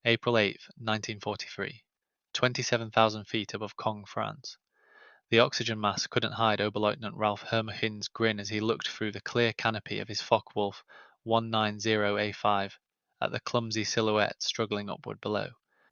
April 8th, 1943. 27,000 feet above Caen, France. The oxygen mask couldn't hide Oberleutnant Ralph Hermochin's grin as he looked through the clear canopy of his Focke-Wulf 190A5 at the clumsy silhouette struggling upward below.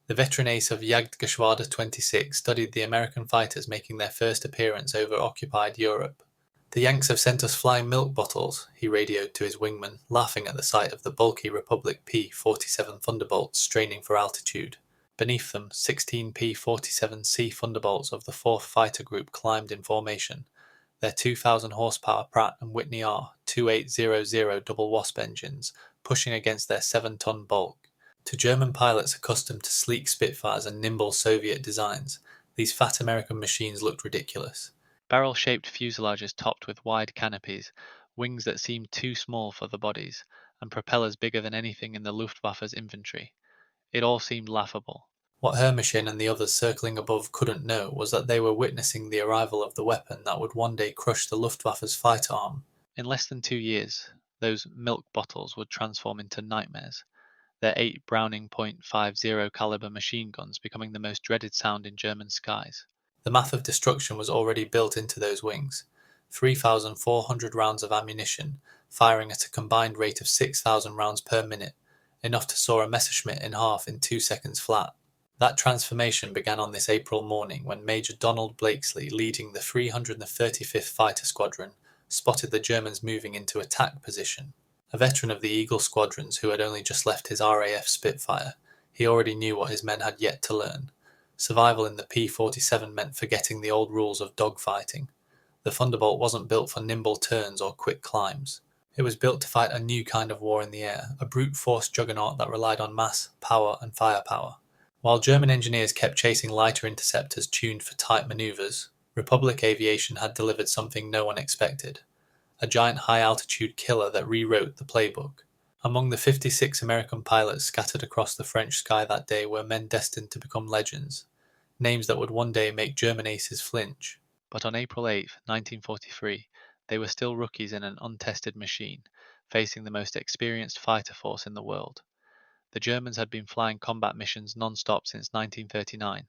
The veteran ace of Jagdgeschwader 26 studied the American fighters making their first appearance over occupied Europe. "The Yanks have sent us flying milk bottles," he radioed to his wingman, laughing at the sight of the bulky Republic P-47 Thunderbolts straining for altitude. Beneath them, 16 P-47C Thunderbolts of the 4th Fighter Group climbed in formation, their 2,000 horsepower Pratt & Whitney R 2800 double Wasp engines pushing against their 7-ton bulk. To German pilots accustomed to sleek Spitfires and nimble Soviet designs, these fat American machines looked ridiculous. Barrel-shaped fuselages topped with wide canopies, wings that seemed too small for the bodies, and propellers bigger than anything in the Luftwaffe's inventory. It all seemed laughable. What Hermochin and the others circling above couldn't know was that they were witnessing the arrival of the weapon that would one day crush the Luftwaffe's fighter arm. In less than 2 years, those milk bottles would transform into nightmares, their 8 Browning .50 caliber machine guns becoming the most dreaded sound in German skies. The math of destruction was already built into those wings. 3,400 rounds of ammunition, firing at a combined rate of 6,000 rounds per minute, enough to saw a Messerschmitt in half in 2 seconds flat. That transformation began on this April morning when Major Donald Blakesley, leading the 335th Fighter Squadron, spotted the Germans moving into attack position. A veteran of the Eagle squadrons who had only just left his RAF Spitfire, he already knew what his men had yet to learn. Survival in the P-47 meant forgetting the old rules of dogfighting. The Thunderbolt wasn't built for nimble turns or quick climbs. It was built to fight a new kind of war in the air, a brute force juggernaut that relied on mass, power, and firepower. While German engineers kept chasing lighter interceptors tuned for tight maneuvers, Republic Aviation had delivered something no one expected. A giant high-altitude killer that rewrote the playbook. Among the 56 American pilots scattered across the French sky that day were men destined to become legends, names that would one day make German aces flinch. But on April 8th, 1943, they were still rookies in an untested machine, facing the most experienced fighter force in the world. The Germans had been flying combat missions non-stop since 1939,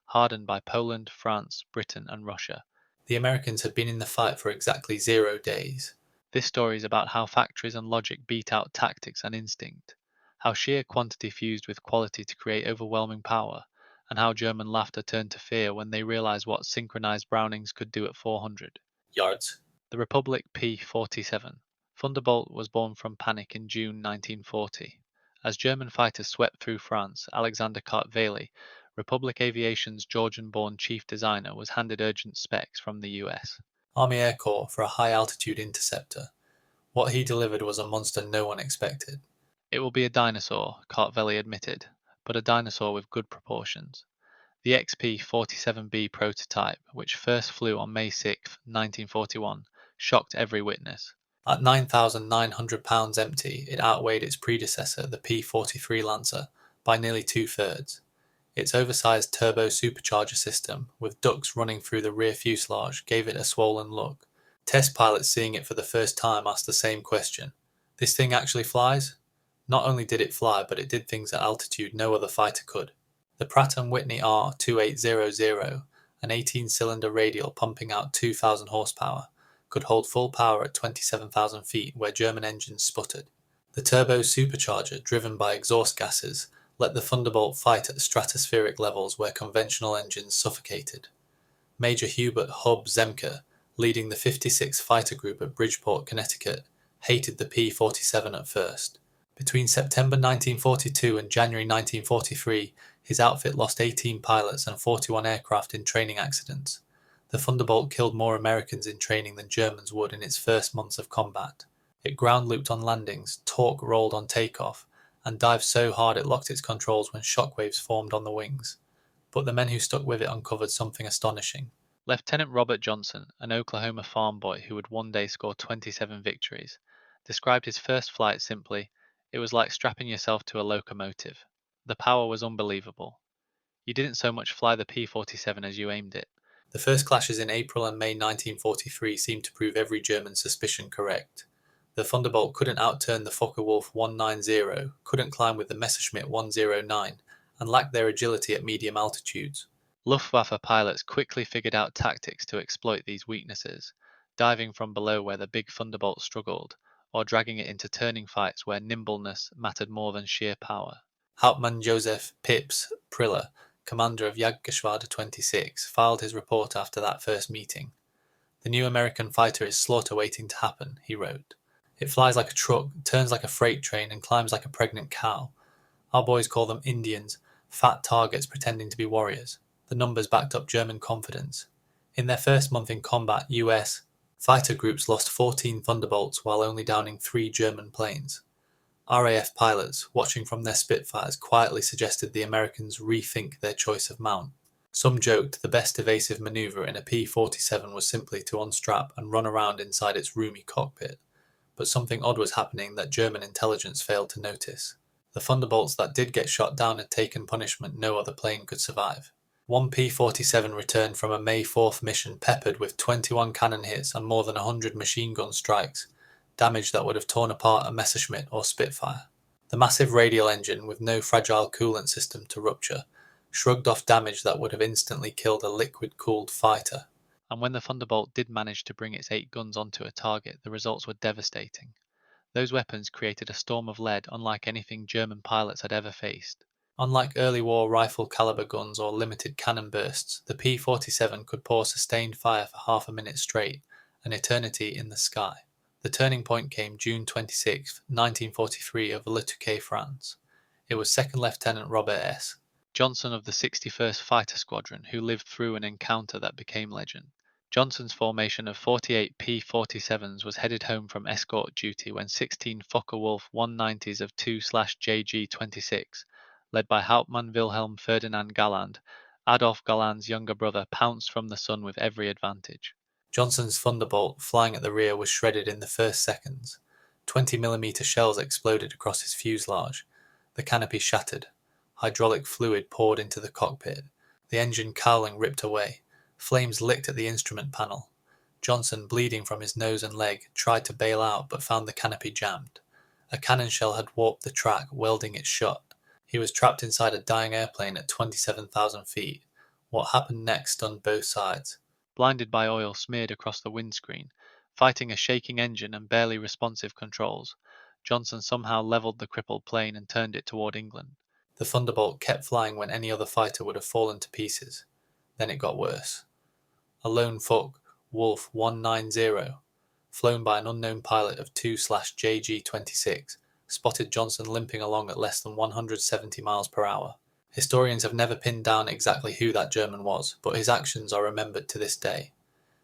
hardened by Poland, France, Britain, and Russia. The Americans had been in the fight for exactly 0 days. This story is about how factories and logic beat out tactics and instinct, how sheer quantity fused with quality to create overwhelming power, and how German laughter turned to fear when they realized what synchronized Brownings could do at 400 yards. The Republic P-47 Thunderbolt was born from panic in June 1940. As German fighters swept through France, Alexander Kartveli, Republic Aviation's Georgian-born chief designer, was handed urgent specs from the US Army Air Corps for a high-altitude interceptor. What he delivered was a monster no one expected. It will be a dinosaur, Kartveli admitted, but a dinosaur with good proportions. The XP-47B prototype, which first flew on May 6, 1941, shocked every witness. At 9,900 pounds empty, it outweighed its predecessor, the P-43 Lancer, by nearly 2/3. Its oversized turbo supercharger system, with ducts running through the rear fuselage, gave it a swollen look. Test pilots seeing it for the first time asked the same question. This thing actually flies? Not only did it fly, but it did things at altitude no other fighter could. The Pratt & Whitney R 2800, an 18-cylinder radial pumping out 2,000 horsepower, could hold full power at 27,000 feet where German engines sputtered. The turbo supercharger, driven by exhaust gases, let the Thunderbolt fight at stratospheric levels where conventional engines suffocated. Major Hubert "Hub" Zemke, leading the 56th Fighter Group at Bridgeport, Connecticut, hated the P-47 at first. Between September 1942 and January 1943, his outfit lost 18 pilots and 41 aircraft in training accidents. The Thunderbolt killed more Americans in training than Germans would in its first months of combat. It ground-looped on landings, torque-rolled on takeoff, and dived so hard it locked its controls when shockwaves formed on the wings. But the men who stuck with it uncovered something astonishing. Lieutenant Robert Johnson, an Oklahoma farm boy who would one day score 27 victories, described his first flight simply, "It was like strapping yourself to a locomotive. The power was unbelievable. You didn't so much fly the P-47 as you aimed it." The first clashes in April and May 1943 seemed to prove every German suspicion correct. The Thunderbolt couldn't outturn the Focke-Wulf 190, couldn't climb with the Messerschmitt 109, and lacked their agility at medium altitudes. Luftwaffe pilots quickly figured out tactics to exploit these weaknesses, diving from below where the big Thunderbolt struggled, or dragging it into turning fights where nimbleness mattered more than sheer power. Hauptmann Joseph Pips Priller, commander of Jagdgeschwader 26, filed his report after that first meeting. "The new American fighter is slaughter waiting to happen," he wrote. "It flies like a truck, turns like a freight train, and climbs like a pregnant cow. Our boys call them Indians, fat targets pretending to be warriors." The numbers backed up German confidence. In their first month in combat, US fighter groups lost 14 Thunderbolts while only downing 3 German planes. RAF pilots, watching from their Spitfires, quietly suggested the Americans rethink their choice of mount. Some joked the best evasive maneuver in a P-47 was simply to unstrap and run around inside its roomy cockpit, but something odd was happening that German intelligence failed to notice. The Thunderbolts that did get shot down had taken punishment no other plane could survive. One P-47 returned from a May 4th mission peppered with 21 cannon hits and more than 100 machine gun strikes, damage that would have torn apart a Messerschmitt or Spitfire. The massive radial engine, with no fragile coolant system to rupture, shrugged off damage that would have instantly killed a liquid-cooled fighter. And when the Thunderbolt did manage to bring its 8 guns onto a target, the results were devastating. Those weapons created a storm of lead unlike anything German pilots had ever faced. Unlike early war rifle caliber guns or limited cannon bursts, the P-47 could pour sustained fire for half a minute straight, an eternity in the sky. The turning point came June 26, 1943 over Le Touquet, France. It was Second Lieutenant Robert S. Johnson of the 61st Fighter Squadron, who lived through an encounter that became legend. Johnson's formation of 48 P-47s was headed home from escort duty when 16 Focke-Wulf 190s of 2/JG-26, led by Hauptmann Wilhelm Ferdinand Galland, Adolf Galland's younger brother, pounced from the sun with every advantage. Johnson's Thunderbolt, flying at the rear, was shredded in the first seconds. 20mm shells exploded across his fuselage. The canopy shattered. Hydraulic fluid poured into the cockpit. The engine cowling ripped away. Flames licked at the instrument panel. Johnson, bleeding from his nose and leg, tried to bail out but found the canopy jammed. A cannon shell had warped the track, welding it shut. He was trapped inside a dying airplane at 27,000 feet. What happened next stunned both sides. Blinded by oil smeared across the windscreen, fighting a shaking engine and barely responsive controls, Johnson somehow leveled the crippled plane and turned it toward England. The Thunderbolt kept flying when any other fighter would have fallen to pieces. Then it got worse. A lone Focke-Wulf 190, flown by an unknown pilot of 2/JG-26, spotted Johnson limping along at less than 170 miles per hour. Historians have never pinned down exactly who that German was, but his actions are remembered to this day.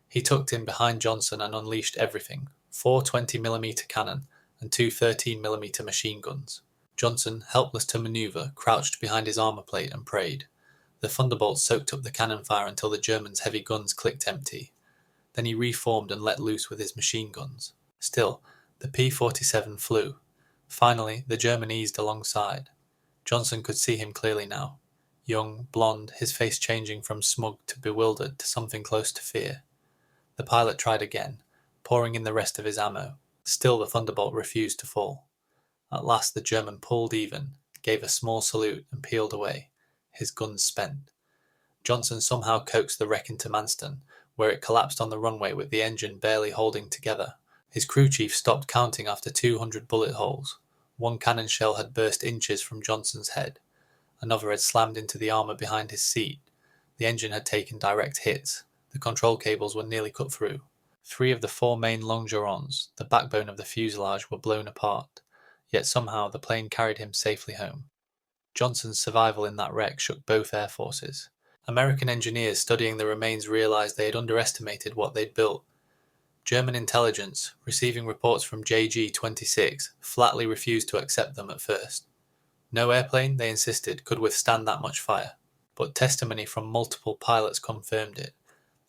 He tucked in behind Johnson and unleashed everything: 4 20mm cannon and 2 13mm machine guns. Johnson, helpless to maneuver, crouched behind his armor plate and prayed. The Thunderbolt soaked up the cannon fire until the Germans' heavy guns clicked empty. Then he reformed and let loose with his machine guns. Still, the P-47 flew. Finally, the German eased alongside. Johnson could see him clearly now. Young, blonde, his face changing from smug to bewildered to something close to fear. The pilot tried again, pouring in the rest of his ammo. Still the Thunderbolt refused to fall. At last the German pulled even, gave a small salute and peeled away, his guns spent. Johnson somehow coaxed the wreck into Manston, where it collapsed on the runway with the engine barely holding together. His crew chief stopped counting after 200 bullet holes. One cannon shell had burst inches from Johnson's head. Another had slammed into the armor behind his seat. The engine had taken direct hits. The control cables were nearly cut through. 3 of the 4 main longerons, the backbone of the fuselage, were blown apart. Yet somehow the plane carried him safely home. Johnson's survival in that wreck shook both air forces. American engineers studying the remains realized they had underestimated what they'd built. German intelligence, receiving reports from JG-26, flatly refused to accept them at first. No airplane, they insisted, could withstand that much fire. But testimony from multiple pilots confirmed it.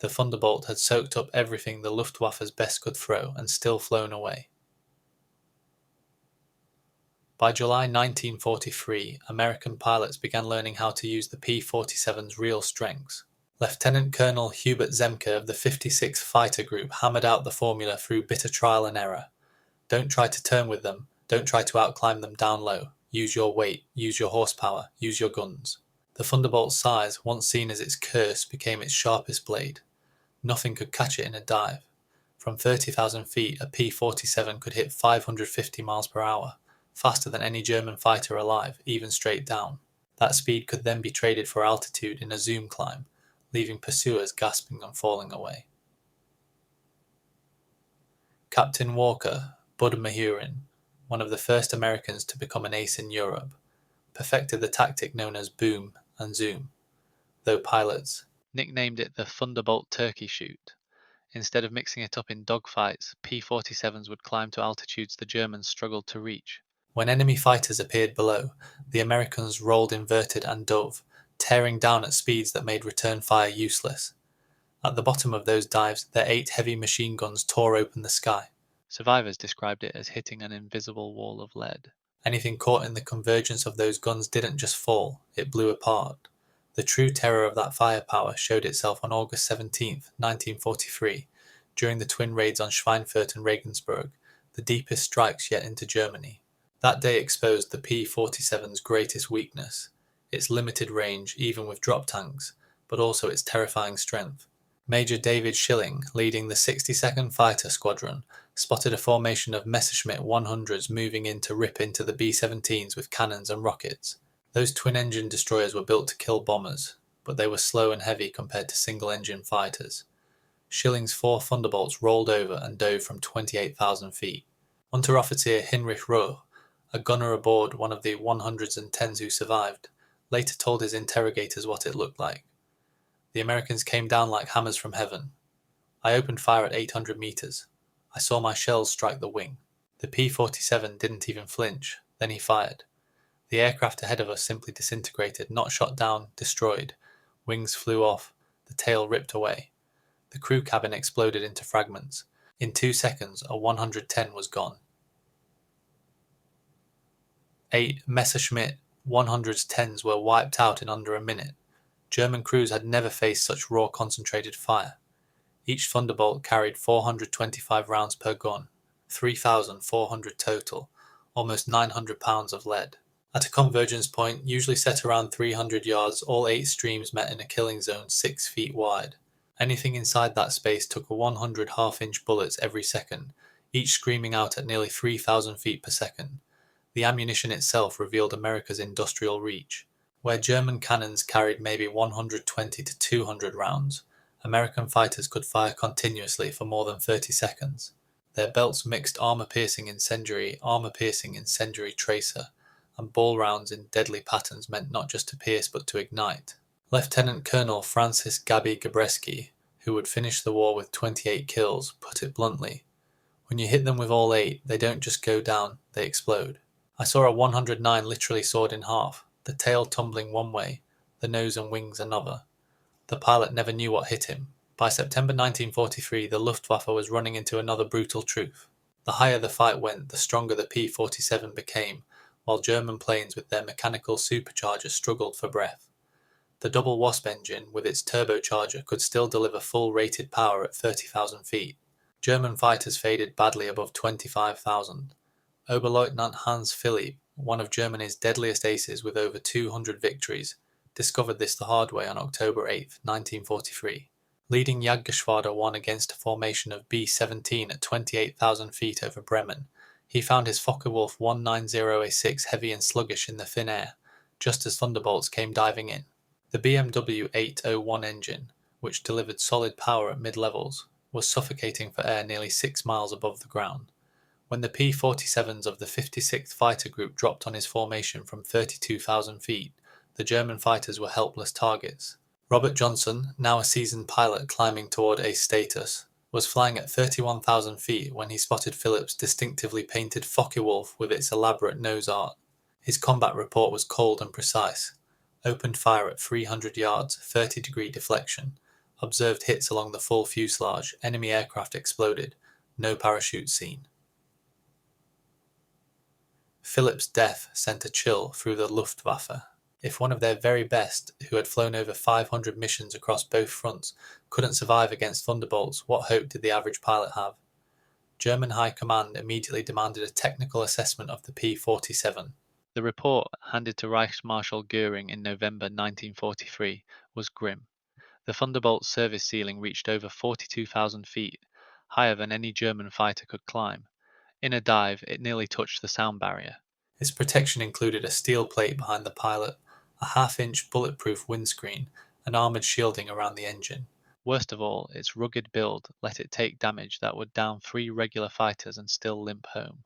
The Thunderbolt had soaked up everything the Luftwaffe's best could throw and still flown away. By July 1943, American pilots began learning how to use the P-47's real strengths. Lieutenant Colonel Hubert Zemke of the 56th Fighter Group hammered out the formula through bitter trial and error. Don't try to turn with them, don't try to outclimb them down low. use your weight, use your horsepower, use your guns. The Thunderbolt's size, once seen as its curse, became its sharpest blade. Nothing could catch it in a dive. From 30,000 feet, a P-47 could hit 550 miles per hour, faster than any German fighter alive, even straight down. That speed could then be traded for altitude in a zoom climb, leaving pursuers gasping and falling away. Captain Walker, Bud Mahurin, one of the first Americans to become an ace in Europe, perfected the tactic known as boom and zoom, though pilots nicknamed it the Thunderbolt turkey shoot. Instead of mixing it up in dogfights, P-47s would climb to altitudes the Germans struggled to reach. When enemy fighters appeared below, the Americans rolled inverted and dove, tearing down at speeds that made return fire useless. At the bottom of those dives, their 8 heavy machine guns tore open the sky. Survivors described it as hitting an invisible wall of lead. Anything caught in the convergence of those guns didn't just fall, it blew apart. The true terror of that firepower showed itself on August 17, 1943, during the twin raids on Schweinfurt and Regensburg, the deepest strikes yet into Germany. That day exposed the P-47's greatest weakness, its limited range even with drop tanks, but also its terrifying strength. Major David Schilling, leading the 62nd Fighter Squadron, spotted a formation of Messerschmitt 100s moving in to rip into the B-17s with cannons and rockets. Those twin-engine destroyers were built to kill bombers, but they were slow and heavy compared to single-engine fighters. Schilling's 4 Thunderbolts rolled over and dove from 28,000 feet. Unteroffizier Hinrich Rohr, a gunner aboard one of the 110s who survived, later told his interrogators what it looked like. The Americans came down like hammers from heaven. I opened fire at 800 meters. I saw my shells strike the wing. The P-47 didn't even flinch. Then he fired. The aircraft ahead of us simply disintegrated, not shot down, destroyed. Wings flew off. The tail ripped away. The crew cabin exploded into fragments. In 2 seconds, a 110 was gone. 8 Messerschmitt 110s were wiped out in under a minute. German crews had never faced such raw concentrated fire. Each Thunderbolt carried 425 rounds per gun, 3,400 total, almost 900 pounds of lead. At a convergence point, usually set around 300 yards, all 8 streams met in a killing zone 6 feet wide. Anything inside that space took 100 half-inch bullets every second, each screaming out at nearly 3,000 feet per second. The ammunition itself revealed America's industrial reach. Where German cannons carried maybe 120 to 200 rounds, American fighters could fire continuously for more than 30 seconds. Their belts mixed armor-piercing incendiary tracer, and ball rounds in deadly patterns meant not just to pierce but to ignite. Lieutenant Colonel Francis Gabi Gabreski, who would finish the war with 28 kills, put it bluntly, "When you hit them with all 8, they don't just go down, they explode." I saw a 109 literally sawed in half, the tail tumbling one way, the nose and wings another. The pilot never knew what hit him. By September 1943, the Luftwaffe was running into another brutal truth. The higher the fight went, the stronger the P-47 became, while German planes with their mechanical supercharger struggled for breath. The double Wasp engine, with its turbocharger, could still deliver full rated power at 30,000 feet. German fighters faded badly above 25,000. Oberleutnant Hans Philipp, one of Germany's deadliest aces with over 200 victories, discovered this the hard way on October 8, 1943. Leading Jagdgeschwader 1 against a formation of B-17 at 28,000 feet over Bremen, he found his Focke-Wulf 190A6 heavy and sluggish in the thin air, just as Thunderbolts came diving in. The BMW 801 engine, which delivered solid power at mid-levels, was suffocating for air nearly 6 miles above the ground. When the P-47s of the 56th Fighter Group dropped on his formation from 32,000 feet, the German fighters were helpless targets. Robert Johnson, now a seasoned pilot climbing toward ace status, was flying at 31,000 feet when he spotted Phillips' distinctively painted Focke-Wulf with its elaborate nose art. His combat report was cold and precise. Opened fire at 300 yards, 30-degree deflection. Observed hits along the full fuselage, enemy aircraft exploded. No parachute seen. Phillips' death sent a chill through the Luftwaffe. If one of their very best, who had flown over 500 missions across both fronts, couldn't survive against Thunderbolts, what hope did the average pilot have? German High Command immediately demanded a technical assessment of the P-47. The report, handed to Reichsmarschall Goering in November 1943, was grim. The Thunderbolt's service ceiling reached over 42,000 feet, higher than any German fighter could climb. In a dive, it nearly touched the sound barrier. Its protection included a steel plate behind the pilot, a half-inch bulletproof windscreen, and armoured shielding around the engine. Worst of all, its rugged build let it take damage that would down 3 regular fighters and still limp home.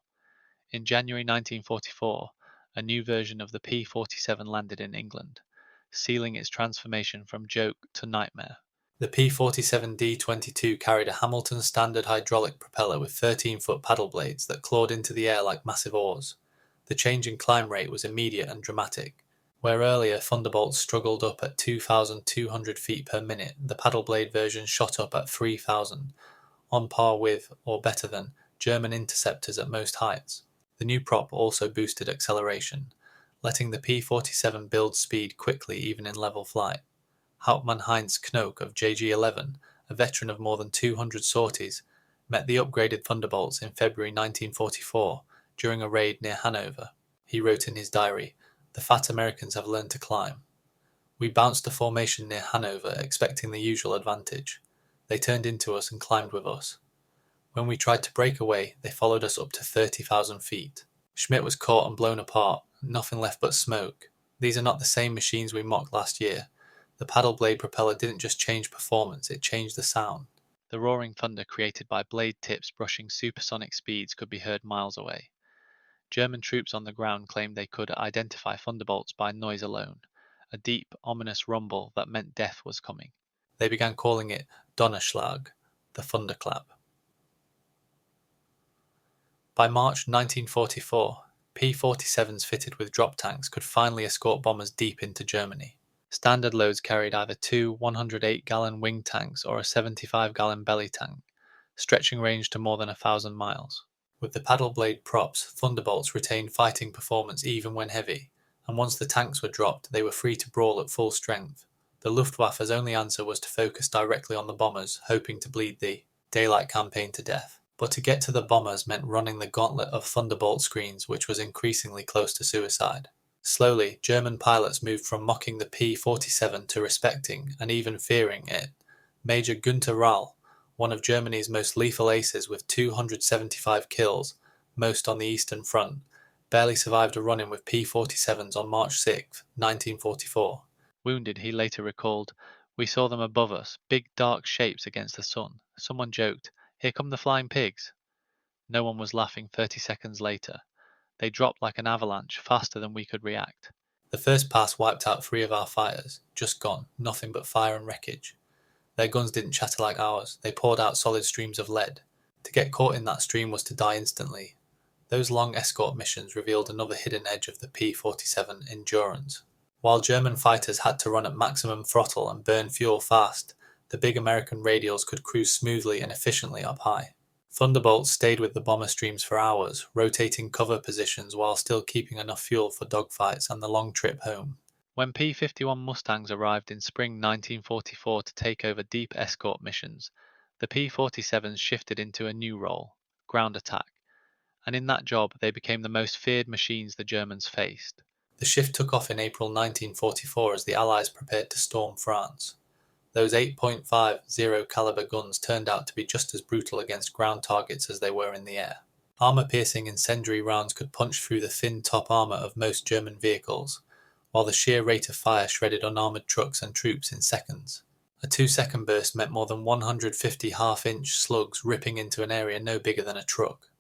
In January 1944, a new version of the P-47 landed in England, sealing its transformation from joke to nightmare. The P-47D-22 carried a Hamilton standard hydraulic propeller with 13-foot paddle blades that clawed into the air like massive oars. The change in climb rate was immediate and dramatic. Where earlier Thunderbolts struggled up at 2,200 feet per minute, the paddle blade version shot up at 3,000, on par with, or better than, German interceptors at most heights. The new prop also boosted acceleration, letting the P-47 build speed quickly even in level flight. Hauptmann Heinz Knoke of JG-11, a veteran of more than 200 sorties, met the upgraded Thunderbolts in February 1944 during a raid near Hanover. He wrote in his diary, "The fat Americans have learned to climb. We bounced a formation near Hanover expecting the usual advantage. They turned into us and climbed with us. When we tried to break away, they followed us up to 30,000 feet. Schmidt was caught and blown apart, nothing left but smoke. These are not the same machines we mocked last year. The paddle blade propeller didn't just change performance, it changed the sound." The roaring thunder created by blade tips brushing supersonic speeds could be heard miles away. German troops on the ground claimed they could identify Thunderbolts by noise alone, a deep, ominous rumble that meant death was coming. They began calling it Donnerschlag, the thunderclap. By March 1944, P-47s fitted with drop tanks could finally escort bombers deep into Germany. Standard loads carried either two 108-gallon wing tanks or a 75-gallon belly tank, stretching range to more than 1,000 miles. With the paddle blade props, Thunderbolts retained fighting performance even when heavy, and once the tanks were dropped, they were free to brawl at full strength. The Luftwaffe's only answer was to focus directly on the bombers, hoping to bleed the daylight campaign to death. But to get to the bombers meant running the gauntlet of Thunderbolt screens, which was increasingly close to suicide. Slowly, German pilots moved from mocking the P-47 to respecting, and even fearing, it. Major Günther Rahl, one of Germany's most lethal aces with 275 kills, most on the Eastern Front, barely survived a run-in with P-47s on March 6, 1944. Wounded, he later recalled, "We saw them above us, big dark shapes against the sun. Someone joked, 'Here come the flying pigs.' No one was laughing 30 seconds later. They dropped like an avalanche, faster than we could react." The first pass wiped out 3 of our fighters, just gone, nothing but fire and wreckage. Their guns didn't chatter like ours, they poured out solid streams of lead. To get caught in that stream was to die instantly. Those long escort missions revealed another hidden edge of the P-47 endurance. While German fighters had to run at maximum throttle and burn fuel fast, the big American radials could cruise smoothly and efficiently up high. Thunderbolts stayed with the bomber streams for hours, rotating cover positions while still keeping enough fuel for dogfights and the long trip home. When P-51 Mustangs arrived in spring 1944 to take over deep escort missions, the P-47s shifted into a new role, ground attack, and in that job they became the most feared machines the Germans faced. The shift took off in April 1944 as the Allies prepared to storm France. Those 8.50 caliber guns turned out to be just as brutal against ground targets as they were in the air. Armor-piercing incendiary rounds could punch through the thin top armor of most German vehicles, while the sheer rate of fire shredded unarmored trucks and troops in seconds. A 2-second burst meant more than 150 half-inch slugs ripping into an area no bigger than a truck.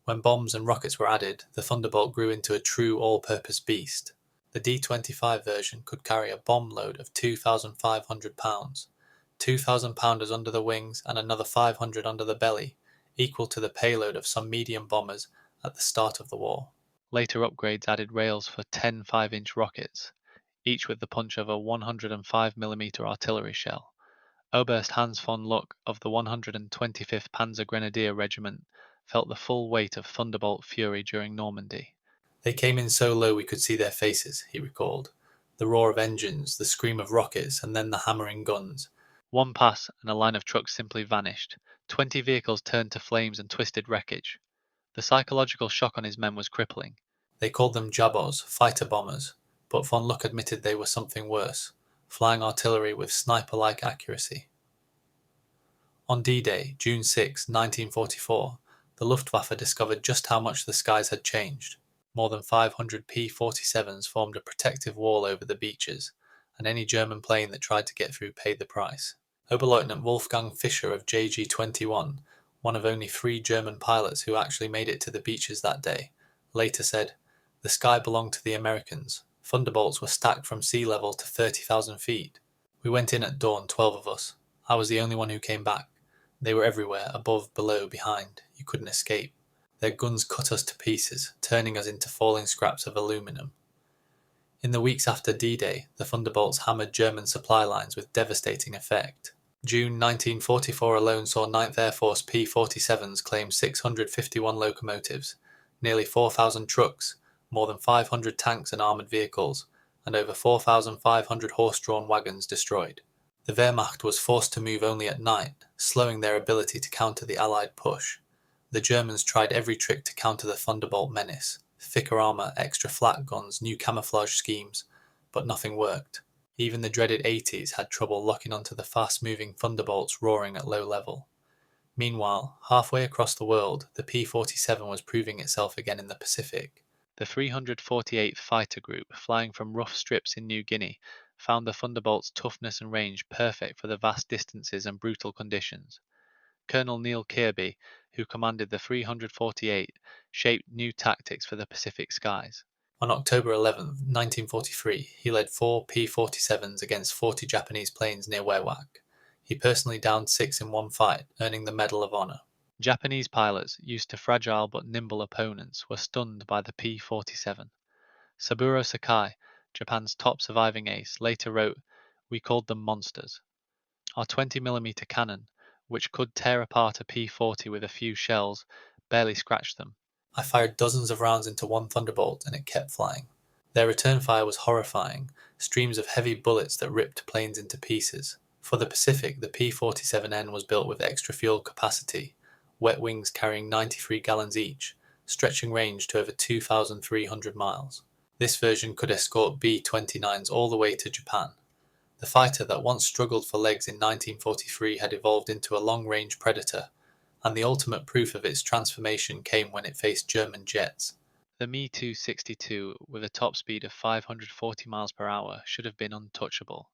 When bombs and rockets were added, the Thunderbolt grew into a true all-purpose beast. The D-25 version could carry a bomb load of 2,500 pounds, 2,000 pounders under the wings and another 500 under the belly, equal to the payload of some medium bombers at the start of the war. Later upgrades added rails for 10 5-inch rockets, each with the punch of a 105mm artillery shell. Oberst Hans von Luck of the 125th Panzer Grenadier Regiment felt the full weight of Thunderbolt fury during Normandy. "They came in so low we could see their faces," he recalled. "The roar of engines, the scream of rockets, and then the hammering guns. One pass and a line of trucks simply vanished. 20 vehicles turned to flames and twisted wreckage. The psychological shock on his men was crippling. They called them Jabos, fighter bombers, but von Luck admitted they were something worse, flying artillery with sniper-like accuracy. On D-Day, June 6, 1944, the Luftwaffe discovered just how much the skies had changed. More than 500 P-47s formed a protective wall over the beaches, and any German plane that tried to get through paid the price. Oberleutnant Wolfgang Fischer of JG-21, one of only 3 German pilots who actually made it to the beaches that day, later said, "The sky belonged to the Americans. Thunderbolts were stacked from sea level to 30,000 feet. We went in at dawn, 12 of us. I was the only one who came back. They were everywhere, above, below, behind. You couldn't escape. Their guns cut us to pieces, turning us into falling scraps of aluminum." In the weeks after D-Day, the Thunderbolts hammered German supply lines with devastating effect. June 1944 alone saw 9th Air Force P-47s claim 651 locomotives, nearly 4,000 trucks, more than 500 tanks and armoured vehicles, and over 4,500 horse-drawn wagons destroyed. The Wehrmacht was forced to move only at night, slowing their ability to counter the Allied push. The Germans tried every trick to counter the Thunderbolt menace: thicker armour, extra flak guns, new camouflage schemes, but nothing worked. Even the dreaded 80s had trouble locking onto the fast-moving Thunderbolts roaring at low level. Meanwhile, halfway across the world, the P-47 was proving itself again in the Pacific. The 348th Fighter Group, flying from rough strips in New Guinea, found the Thunderbolt's toughness and range perfect for the vast distances and brutal conditions. Colonel Neil Kirby, who commanded the 348, shaped new tactics for the Pacific skies. On October 11, 1943, he led 4 P-47s against 40 Japanese planes near Wewak. He personally downed 6 in one fight, earning the Medal of Honor. Japanese pilots, used to fragile but nimble opponents, were stunned by the P-47. Saburo Sakai, Japan's top surviving ace, later wrote, "We called them monsters. Our 20mm cannon, which could tear apart a P-40 with a few shells, barely scratched them. I fired dozens of rounds into one Thunderbolt and it kept flying. Their return fire was horrifying, streams of heavy bullets that ripped planes into pieces. For the Pacific, the P-47N was built with extra fuel capacity, wet wings carrying 93 gallons each, stretching range to over 2,300 miles. This version could escort B-29s all the way to Japan. The fighter that once struggled for legs in 1943 had evolved into a long-range predator, and the ultimate proof of its transformation came when it faced German jets. The Me-262, with a top speed of 540 miles per hour, should have been untouchable.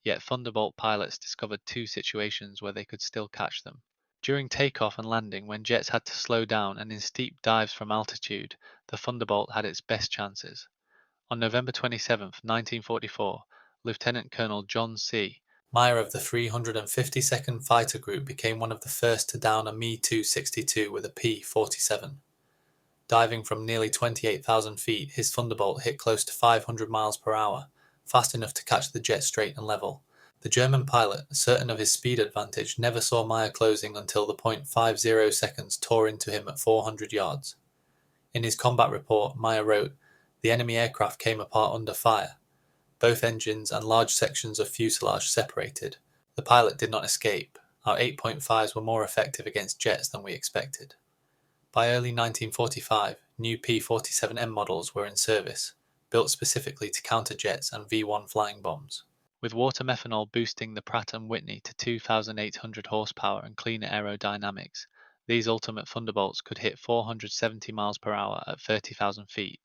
Yet Thunderbolt pilots discovered 2 situations where they could still catch them. During takeoff and landing, when jets had to slow down, and in steep dives from altitude, the Thunderbolt had its best chances. On November 27, 1944, Lieutenant Colonel John C. Meyer of the 352nd Fighter Group became one of the first to down a Me-262 with a P-47. Diving from nearly 28,000 feet, his Thunderbolt hit close to 500 miles per hour, fast enough to catch the jet straight and level. The German pilot, certain of his speed advantage, never saw Meyer closing until the .50 seconds tore into him at 400 yards. In his combat report, Meyer wrote, "The enemy aircraft came apart under fire. Both engines and large sections of fuselage separated. The pilot did not escape. Our 8.5s were more effective against jets than we expected." By early 1945, new P-47M models were in service, built specifically to counter jets and V-1 flying bombs. With water methanol boosting the Pratt & Whitney to 2,800 horsepower and cleaner aerodynamics, these ultimate Thunderbolts could hit 470 miles per hour at 30,000 feet,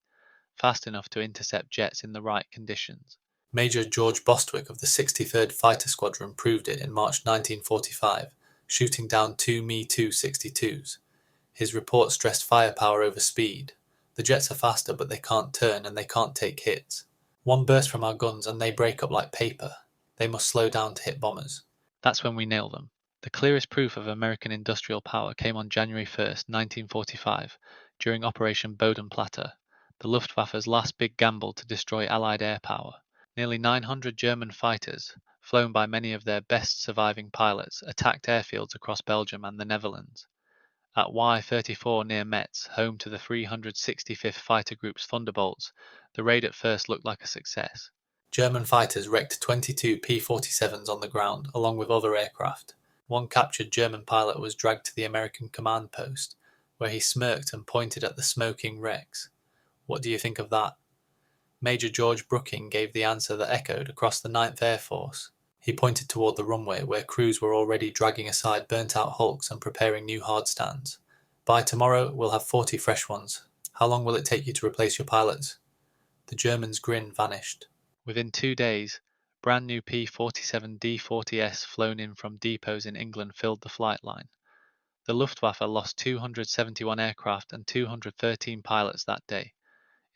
fast enough to intercept jets in the right conditions. Major George Bostwick of the 63rd Fighter Squadron proved it in March 1945, shooting down 2 Me-262s. His report stressed firepower over speed. "The jets are faster, but they can't turn and they can't take hits. One burst from our guns and they break up like paper. They must slow down to hit bombers." That's when we nail them. The clearest proof of American industrial power came on January 1st, 1945, during Operation Bodenplatte, the Luftwaffe's last big gamble to destroy Allied air power. Nearly 900 German fighters, flown by many of their best surviving pilots, attacked airfields across Belgium and the Netherlands. At Y-34 near Metz, home to the 365th Fighter Group's Thunderbolts, the raid at first looked like a success. German fighters wrecked 22 P-47s on the ground, along with other aircraft. One captured German pilot was dragged to the American command post, where he smirked and pointed at the smoking wrecks. What do you think of that? Major George Brooking gave the answer that echoed across the Ninth Air Force. He pointed toward the runway where crews were already dragging aside burnt-out hulks and preparing new hardstands. By tomorrow, we'll have 40 fresh ones. How long will it take you to replace your pilots? The German's grin vanished. Within 2 days, brand new P-47 D-40S flown in from depots in England filled the flight line. The Luftwaffe lost 271 aircraft and 213 pilots that day,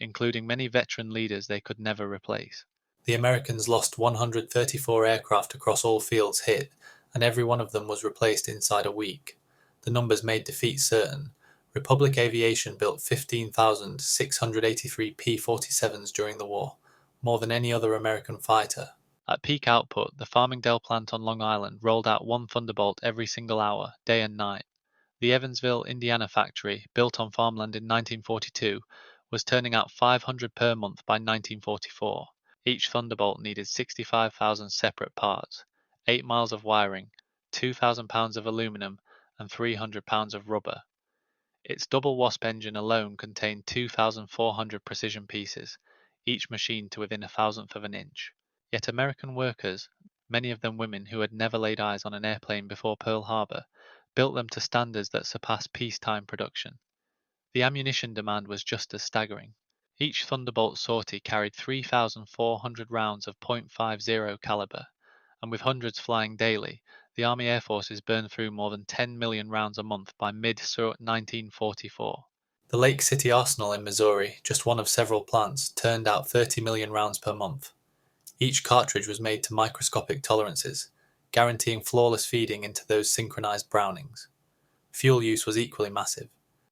including many veteran leaders they could never replace. The Americans lost 134 aircraft across all fields hit, and every one of them was replaced inside a week. The numbers made defeat certain. Republic Aviation built 15,683 P-47s during the war, more than any other American fighter. At peak output, the Farmingdale plant on Long Island rolled out one Thunderbolt every single hour, day and night. The Evansville, Indiana factory, built on farmland in 1942, was turning out 500 per month by 1944. Each Thunderbolt needed 65,000 separate parts, 8 miles of wiring, 2,000 pounds of aluminum, and 300 pounds of rubber. Its double wasp engine alone contained 2,400 precision pieces, each machined to within a thousandth of an inch. Yet American workers, many of them women who had never laid eyes on an airplane before Pearl Harbor, built them to standards that surpassed peacetime production. The ammunition demand was just as staggering. Each Thunderbolt sortie carried 3,400 rounds of .50 caliber, and with hundreds flying daily, the Army Air Forces burned through more than 10 million rounds a month by mid-1944. The Lake City Arsenal in Missouri, just one of several plants, turned out 30 million rounds per month. Each cartridge was made to microscopic tolerances, guaranteeing flawless feeding into those synchronized Brownings. Fuel use was equally massive.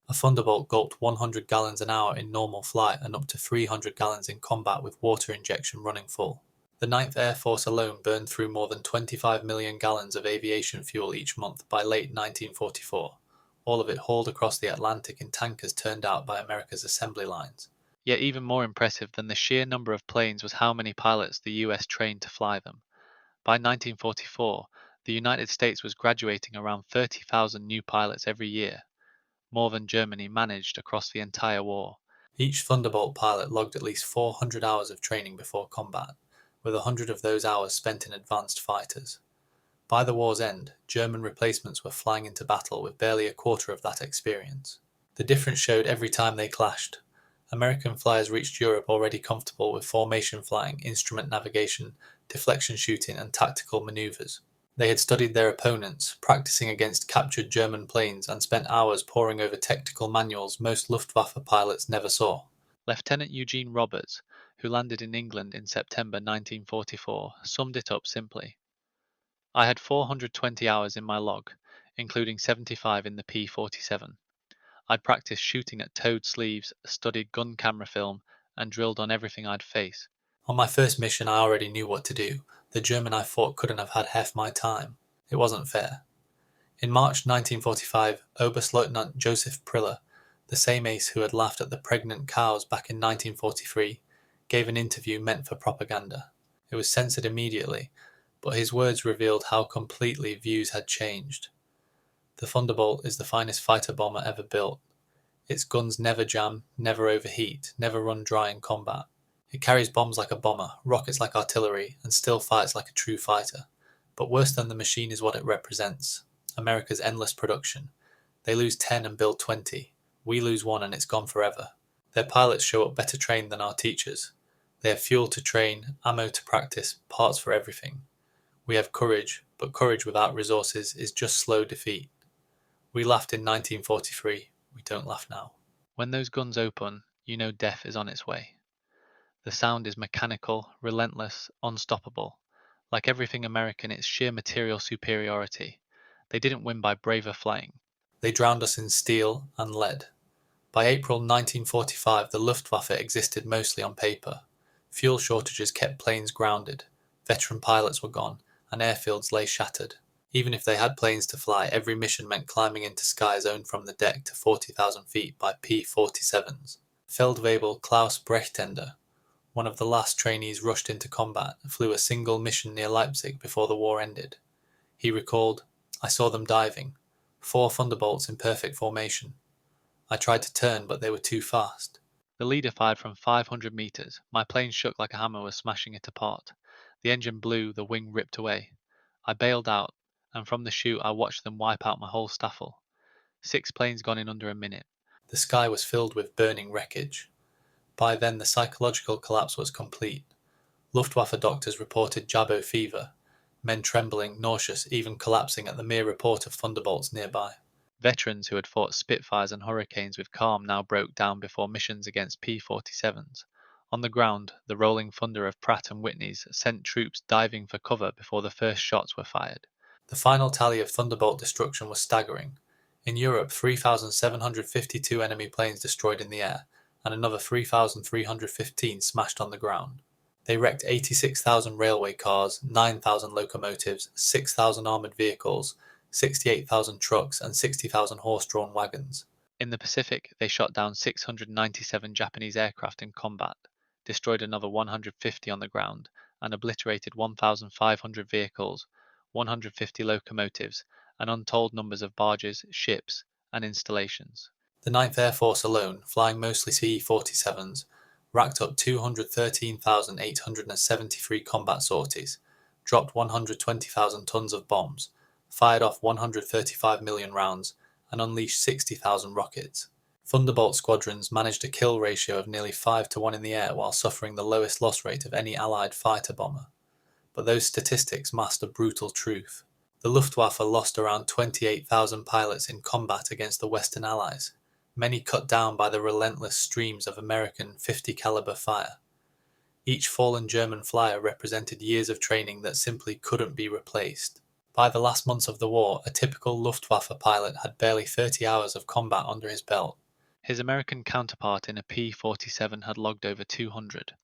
A Thunderbolt gulped 100 gallons an hour in normal flight and up to 300 gallons in combat with water injection running full. The Ninth Air Force alone burned through more than 25 million gallons of aviation fuel each month by late 1944, all of it hauled across the Atlantic in tankers turned out by America's assembly lines. Yet even more impressive than the sheer number of planes was how many pilots the US trained to fly them. By 1944, the United States was graduating around 30,000 new pilots every year, more than Germany managed across the entire war. Each Thunderbolt pilot logged at least 400 hours of training before combat, with 100 of those hours spent in advanced fighters. By the war's end, German replacements were flying into battle with barely a quarter of that experience. The difference showed every time they clashed. American flyers reached Europe already comfortable with formation flying, instrument navigation, deflection shooting, and tactical maneuvers. They had studied their opponents, practicing against captured German planes, and spent hours poring over technical manuals most Luftwaffe pilots never saw. Lieutenant Eugene Roberts, who landed in England in September 1944, summed it up simply. I had 420 hours in my log, including 75 in the P-47. I'd practiced shooting at towed sleeves, studied gun camera film, and drilled on everything I'd face. On my first mission I already knew what to do. The German I fought couldn't have had half my time. It wasn't fair. In March 1945, Oberstleutnant Joseph Priller, the same ace who had laughed at the pregnant cows back in 1943, gave an interview meant for propaganda. It was censored immediately, but his words revealed how completely views had changed. The Thunderbolt is the finest fighter bomber ever built. Its guns never jam, never overheat, never run dry in combat. It carries bombs like a bomber, rockets like artillery, and still fights like a true fighter. But worse than the machine is what it represents. America's endless production. They lose 10 and build 20. We lose 1 and it's gone forever. Their pilots show up better trained than our teachers. They have fuel to train, ammo to practice, parts for everything. We have courage, but courage without resources is just slow defeat. We laughed in 1943. We don't laugh now. When those guns open, you know death is on its way. The sound is mechanical, relentless, unstoppable. Like everything American, it's sheer material superiority. They didn't win by braver flying. They drowned us in steel and lead. By April 1945, the Luftwaffe existed mostly on paper. Fuel shortages kept planes grounded. Veteran pilots were gone, and airfields lay shattered. Even if they had planes to fly, every mission meant climbing into skies owned from the deck to 40,000 feet by P-47s. Feldwebel Klaus Brechtender, one of the last trainees rushed into combat, flew a single mission near Leipzig before the war ended. He recalled, I saw them diving, 4 Thunderbolts in perfect formation. I tried to turn, but they were too fast. The leader fired from 500 meters. My plane shook like a hammer was smashing it apart. The engine blew, the wing ripped away. I bailed out, and from the chute I watched them wipe out my whole staffel. 6 planes gone in under a minute. The sky was filled with burning wreckage. By then the psychological collapse was complete. Luftwaffe doctors reported Jabo fever, men trembling, nauseous, even collapsing at the mere report of Thunderbolts nearby. Veterans who had fought Spitfires and Hurricanes with calm now broke down before missions against P-47s. On the ground, the rolling thunder of Pratt and Whitney's sent troops diving for cover before the first shots were fired. The final tally of Thunderbolt destruction was staggering. In Europe, 3,752 enemy planes destroyed in the air, and another 3,315 smashed on the ground. They wrecked 86,000 railway cars, 9,000 locomotives, 6,000 armoured vehicles, 68,000 trucks, and 60,000 horse-drawn wagons. In the Pacific, they shot down 697 Japanese aircraft in combat, destroyed another 150 on the ground, and obliterated 1,500 vehicles, 150 locomotives, and untold numbers of barges, ships, and installations. The 9th Air Force alone, flying mostly CE-47s, racked up 213,873 combat sorties, dropped 120,000 tons of bombs, fired off 135 million rounds, and unleashed 60,000 rockets. Thunderbolt squadrons managed a kill ratio of nearly 5 to 1 in the air while suffering the lowest loss rate of any Allied fighter bomber. But those statistics masked a brutal truth. The Luftwaffe lost around 28,000 pilots in combat against the Western Allies, many cut down by the relentless streams of American 50 caliber fire. Each fallen German flyer represented years of training that simply couldn't be replaced. By the last months of the war, a typical Luftwaffe pilot had barely 30 hours of combat under his belt. His American counterpart in a P-47 had logged over 200.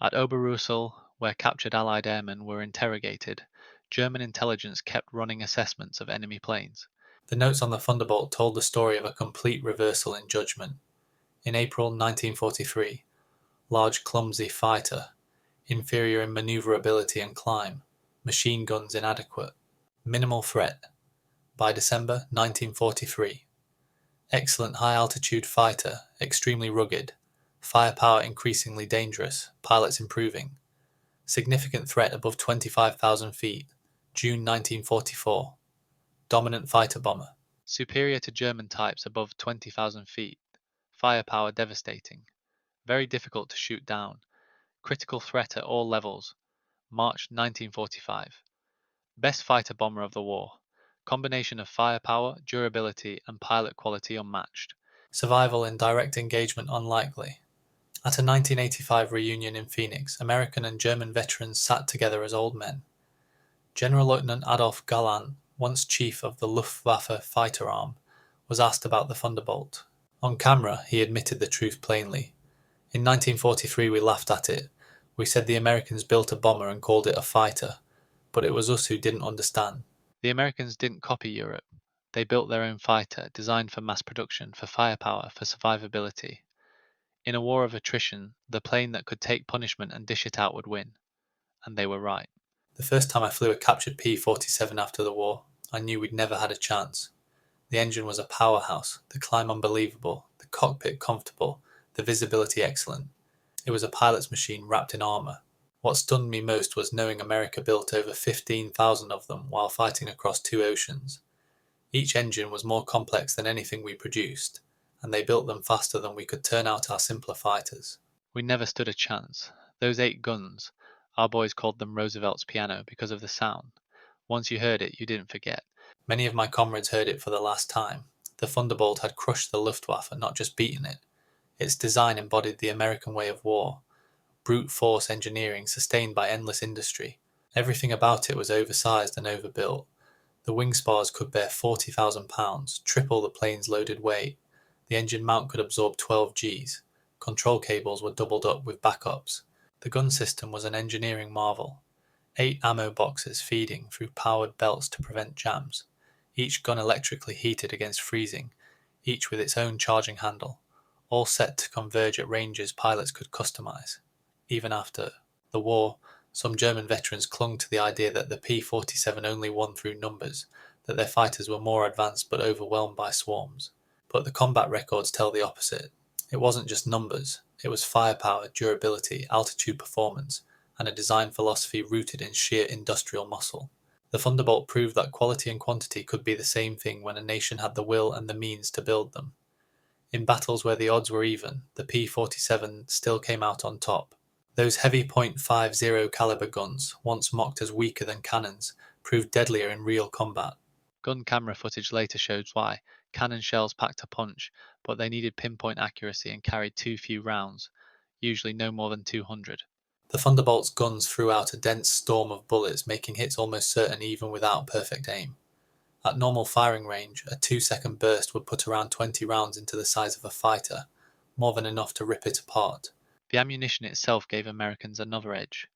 At Oberrussel, where captured Allied airmen were interrogated, German intelligence kept running assessments of enemy planes. The notes on the Thunderbolt told the story of a complete reversal in judgment. In April 1943, large clumsy fighter, inferior in maneuverability and climb, machine guns inadequate, minimal threat. By December 1943, excellent high-altitude fighter, extremely rugged, firepower increasingly dangerous, pilots improving, significant threat above 25,000 feet, June 1944, dominant fighter bomber. Superior to German types above 20,000 feet, firepower devastating, very difficult to shoot down, critical threat at all levels, March 1945. Best fighter bomber of the war, combination of firepower, durability, and pilot quality unmatched. Survival in direct engagement unlikely. At a 1985 reunion in Phoenix, American and German veterans sat together as old men. General Lieutenant Adolf Galland, once chief of the Luftwaffe fighter arm, was asked about the Thunderbolt. On camera, he admitted the truth plainly. In 1943 we laughed at it. We said the Americans built a bomber and called it a fighter, but it was us who didn't understand. The Americans didn't copy Europe. They built their own fighter, designed for mass production, for firepower, for survivability. In a war of attrition, the plane that could take punishment and dish it out would win. And they were right. The first time I flew a captured P-47 after the war, I knew we'd never had a chance. The engine was a powerhouse, the climb unbelievable, the cockpit comfortable, the visibility excellent. It was a pilot's machine wrapped in armour. What stunned me most was knowing America built over 15,000 of them while fighting across 2 oceans. Each engine was more complex than anything we produced, and they built them faster than we could turn out our simpler fighters. We never stood a chance. Those 8 guns, our boys called them Roosevelt's piano because of the sound. Once you heard it, you didn't forget. Many of my comrades heard it for the last time. The Thunderbolt had crushed the Luftwaffe, not just beaten it. Its design embodied the American way of war, brute force engineering sustained by endless industry. Everything about it was oversized and overbuilt. The wing spars could bear 40,000 pounds, triple the plane's loaded weight. The engine mount could absorb 12 Gs. Control cables were doubled up with backups. The gun system was an engineering marvel. 8 ammo boxes feeding through powered belts to prevent jams, each gun electrically heated against freezing, each with its own charging handle, all set to converge at ranges pilots could customize. Even after the war, some German veterans clung to the idea that the P-47 only won through numbers, that their fighters were more advanced but overwhelmed by swarms. But the combat records tell the opposite. It wasn't just numbers, it was firepower, durability, altitude performance, and a design philosophy rooted in sheer industrial muscle. The Thunderbolt proved that quality and quantity could be the same thing when a nation had the will and the means to build them. In battles where the odds were even, the P-47 still came out on top. Those heavy .50 caliber guns, once mocked as weaker than cannons, proved deadlier in real combat. Gun camera footage later showed why. Cannon shells packed a punch, but they needed pinpoint accuracy and carried too few rounds, usually no more than 200. The Thunderbolt's guns threw out a dense storm of bullets, making hits almost certain even without perfect aim. At normal firing range, a 2-second burst would put around 20 rounds into the size of a fighter, more than enough to rip it apart. The ammunition itself gave Americans another edge.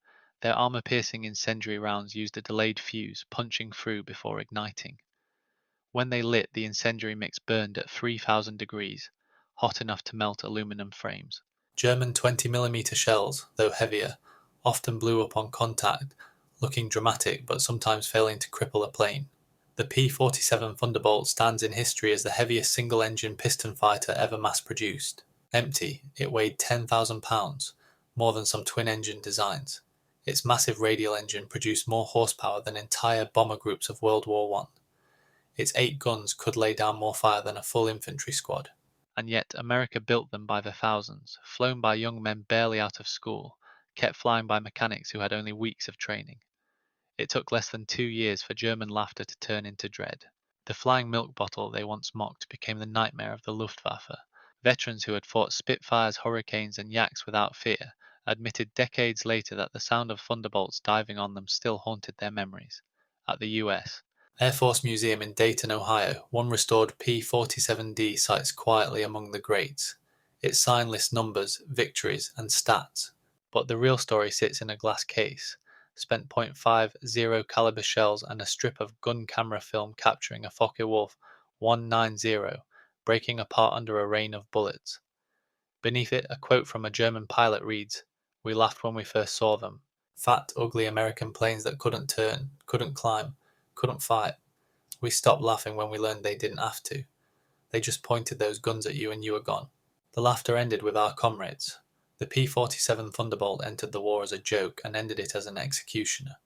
Their armor-piercing incendiary rounds used a delayed fuse, punching through before igniting. When they lit, the incendiary mix burned at 3,000 degrees, hot enough to melt aluminum frames. German 20mm shells, though heavier, often blew up on contact, looking dramatic but sometimes failing to cripple a plane. The P-47 Thunderbolt stands in history as the heaviest single-engine piston fighter ever mass-produced. Empty, it weighed 10,000 pounds, more than some twin-engine designs. Its massive radial engine produced more horsepower than entire bomber groups of World War I. Its 8 guns could lay down more fire than a full infantry squad. And yet America built them by the thousands, flown by young men barely out of school, kept flying by mechanics who had only weeks of training. It took less than 2 years for German laughter to turn into dread. The flying milk bottle they once mocked became the nightmare of the Luftwaffe. Veterans who had fought Spitfires, Hurricanes, and Yaks without fear admitted decades later that the sound of thunderbolts diving on them still haunted their memories. At the US, Air Force Museum in Dayton, Ohio, one restored P-47D sites quietly among the greats. Its sign lists numbers, victories, and stats. but the real story sits in a glass case. Spent .50 caliber shells and a strip of gun camera film capturing a Focke-Wulf 190 breaking apart under a rain of bullets. Beneath it, a quote from a German pilot reads, "We laughed when we first saw them." Fat, ugly American planes that couldn't turn, couldn't climb, couldn't fight. We stopped laughing when we learned they didn't have to. They just pointed those guns at you and you were gone. The laughter ended with our comrades. The P-47 Thunderbolt entered the war as a joke and ended it as an executioner.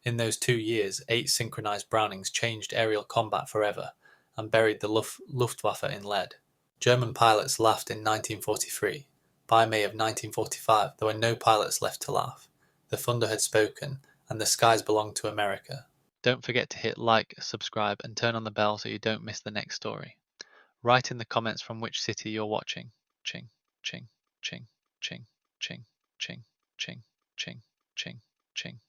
In those 2 years, 8 synchronized Brownings changed aerial combat forever and buried the Luftwaffe in lead. German pilots laughed in 1943. By May of 1945, there were no pilots left to laugh. The thunder had spoken, and the skies belonged to America. Don't forget to hit like, subscribe, and turn on the bell so you don't miss the next story. Write in the comments from which city you're watching. Ching, ching, ching, ching, ching, ching, ching, ching, ching, ching.